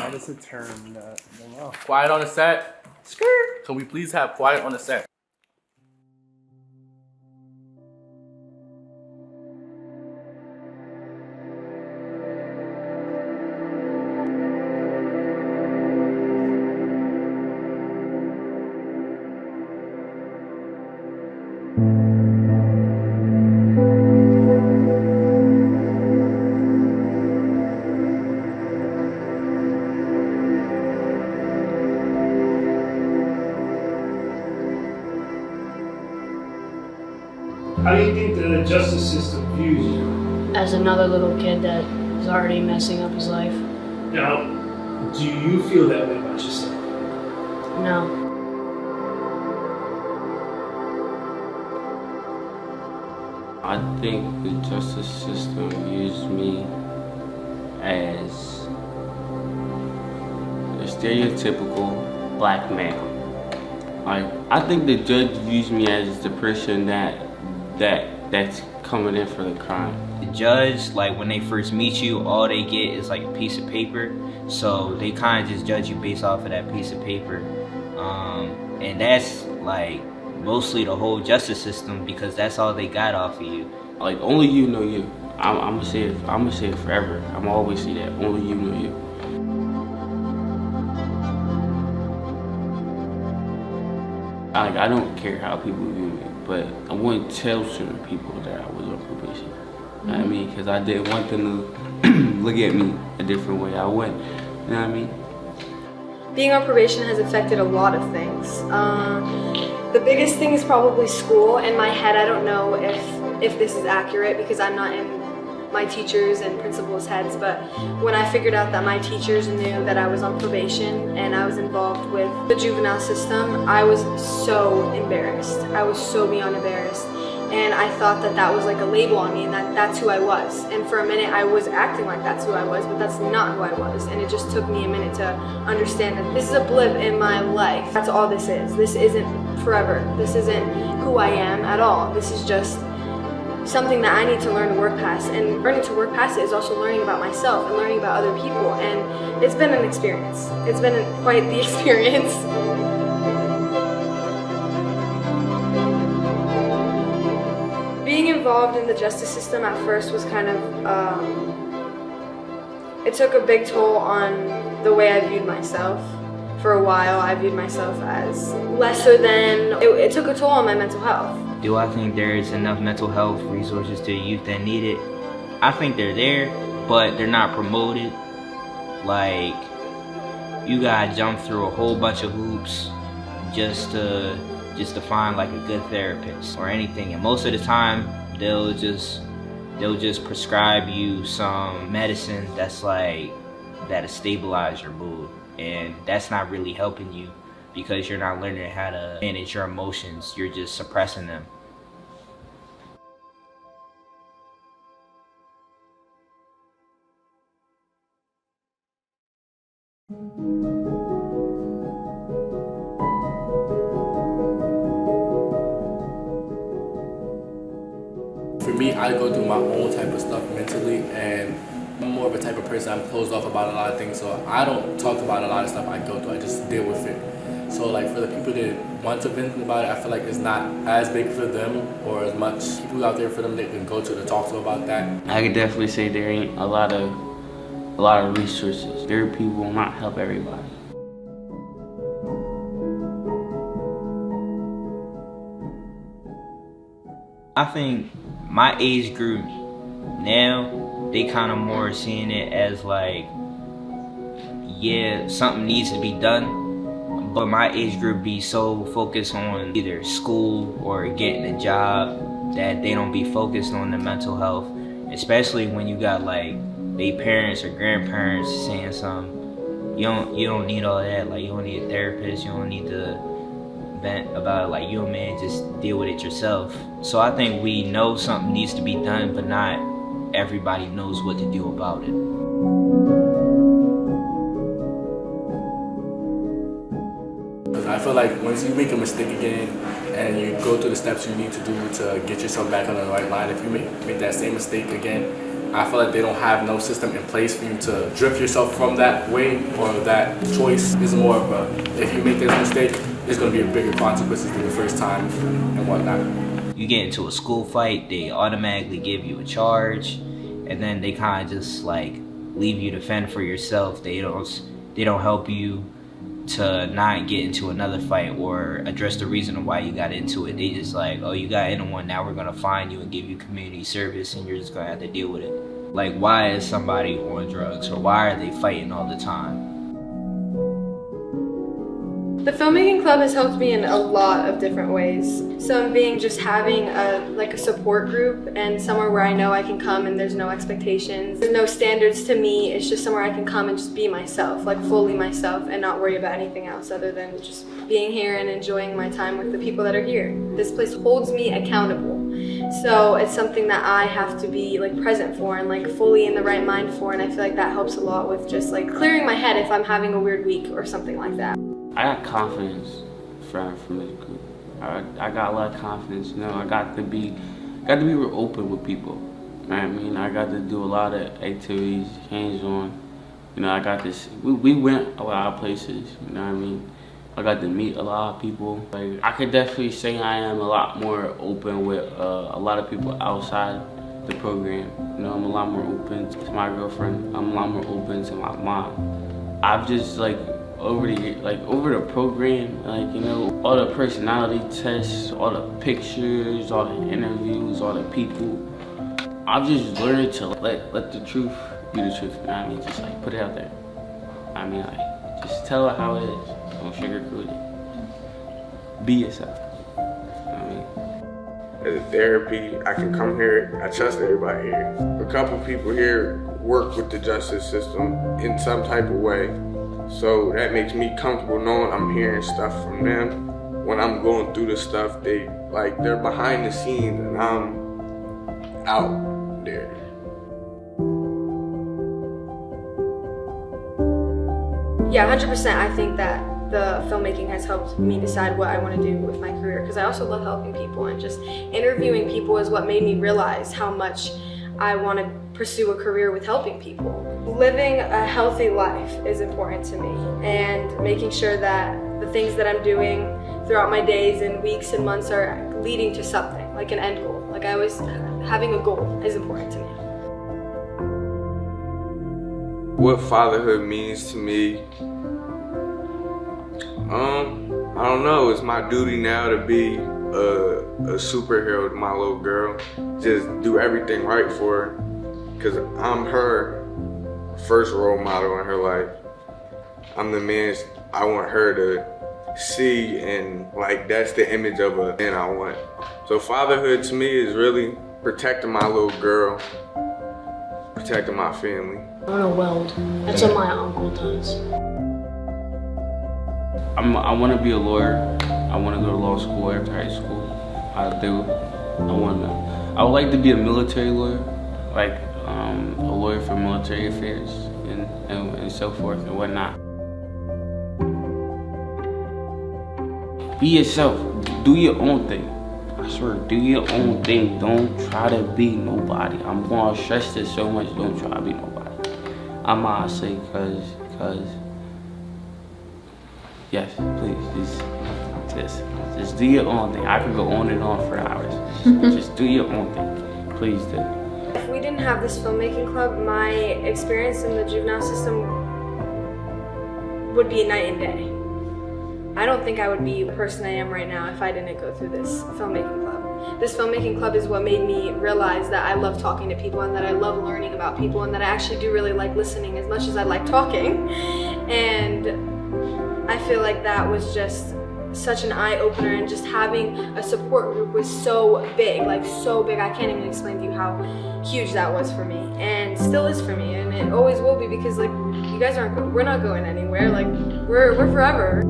That is a term that, well. Quiet on the set. Skirt. Can we please have quiet on the set? How do you think the justice system views you? As another little kid that is already messing up his life. Now, do you feel that way about yourself? No. I think the justice system views me as a stereotypical black male. Like, I think the judge views me as the person that's coming in for the crime. The judge, like when they first meet you, all they get is like a piece of paper. So they kind of just judge you based off of that piece of paper. And that's like mostly the whole justice system, because that's all they got off of you. Like, only you know you. I'm gonna say it forever. I'm always say that. Only you know you. Like, I don't care how people view me, but I wouldn't tell certain people that I was on probation. You know what I mean? Because I didn't want them to look at me a different way. I wouldn't. You know what I mean? Being on probation has affected a lot of things. The biggest thing is probably school. In my head, I don't know if this is accurate because I'm not in my teachers' and principals' heads, but when I figured out that my teachers knew that I was on probation and I was involved with the juvenile system, I was so embarrassed. I was so beyond embarrassed. And I thought that that was like a label on me and that's who I was. And for a minute I was acting like that's who I was, but that's not who I was. And it just took me a minute to understand that this is a blip in my life. That's all this is. This isn't forever. This isn't who I am at all. This is just something that I need to learn to work past. And learning to work past it is also learning about myself and learning about other people. And it's been an experience. It's been quite the experience. Being involved in the justice system at first was kind of, it took a big toll on the way I viewed myself. For a while, I viewed myself as lesser than. It took a toll on my mental health. Do I think there is enough mental health resources to the youth that need it? I think they're there, but they're not promoted. Like, you gotta jump through a whole bunch of hoops just to find like a good therapist or anything. And most of the time, they'll just prescribe you some medicine that'll stabilize your mood, and that's not really helping you, because you're not learning how to manage your emotions. You're just suppressing them. For me, I go through my own type of stuff mentally, and I'm more of a type of person, I'm closed off about a lot of things, so I don't talk about a lot of stuff I go through, I just deal with it. So like for the people that want to vent about it, I feel like it's not as big for them or as much people out there for them they can go to talk to about that. I could definitely say there ain't a lot of resources. Therapy will not help everybody. I think my age group now, they kind of more seeing it as like, yeah, something needs to be done. But my age group be so focused on either school or getting a job that they don't be focused on the mental health. Especially when you got like they parents or grandparents saying something, you don't need all that. Like, you don't need a therapist, you don't need to vent about it. Like, you a man, just deal with it yourself. So I think we know something needs to be done, but not everybody knows what to do about it. I feel like once you make a mistake again and you go through the steps you need to do to get yourself back on the right line, if you make that same mistake again, I feel like they don't have no system in place for you to drift yourself from that way or that choice. Is more of a, if you make this mistake, there's going to be a bigger consequences than the first time and whatnot. You get into a school fight, they automatically give you a charge, and then they kind of just like leave you to fend for yourself. They don't help you to not get into another fight or address the reason why you got into it. They just like, oh, you got into one, now we're gonna fine you and give you community service and you're just gonna have to deal with it. Like, why is somebody on drugs, or why are they fighting all the time? The filmmaking club has helped me in a lot of different ways. Some being just having a support group and somewhere where I know I can come and there's no expectations. There's no standards to me. It's just somewhere I can come and just be myself, like fully myself, and not worry about anything else other than just being here and enjoying my time with the people that are here. This place holds me accountable. So it's something that I have to be like present for and like fully in the right mind for, and I feel like that helps a lot with just like clearing my head if I'm having a weird week or something like that. I got confidence from this group. I got a lot of confidence. You know, I got to be real open with people. You know what I mean? I got to do a lot of activities, hands-on. You know, I got this. We went a lot of places. You know what I mean? I got to meet a lot of people. Like, I could definitely say I am a lot more open with a lot of people outside the program. You know, I'm a lot more open to my girlfriend. I'm a lot more open to my mom. I've just like over the program, like, you know, all the personality tests, all the pictures, all the interviews, all the people. I've just learned to let the truth be the truth. You know what I mean? Just like put it out there. I mean, like, just tell it how it is. Don't sugarcoat it. Be yourself. You know what I mean? As a therapy, I can come here. I trust everybody here. A couple people here work with the justice system in some type of way. So that makes me comfortable knowing I'm hearing stuff from them. When I'm going through the stuff, they're behind the scenes and I'm out there. Yeah, 100%. I think that the filmmaking has helped me decide what I want to do with my career, because I also love helping people, and just interviewing people is what made me realize how much I want to pursue a career with helping people. Living a healthy life is important to me, and making sure that the things that I'm doing throughout my days and weeks and months are leading to something, like an end goal. Like, I always, having a goal is important to me. What fatherhood means to me, I don't know. It's my duty now to be a superhero to my little girl. Just do everything right for her, because I'm her first role model in her life. I'm the man I want her to see, and like, that's the image of a man I want. So fatherhood to me is really protecting my little girl, protecting my family. I want to weld. That's what my uncle does. I want to be a lawyer. I want to go to law school after high school. I do. I would like to be a military lawyer, like a lawyer for military affairs and so forth and whatnot. Be yourself. Do your own thing. I swear, do your own thing. Don't try to be nobody. I'm going to stress this so much. Don't try to be nobody. I'm going to say because, yes, please, just do your own thing. I could go on and on for hours. Just do your own thing. Please do. If we didn't have this filmmaking club, my experience in the juvenile system would be a night and day. I don't think I would be the person I am right now if I didn't go through this filmmaking club. This filmmaking club is what made me realize that I love talking to people, and that I love learning about people, and that I actually do really like listening as much as I like talking. And I feel like that was just such an eye-opener, and just having a support group was so big, like so big. I can't even explain to you how huge that was for me, and still is for me, and it always will be, because like, you guys we're not going anywhere, like we're forever.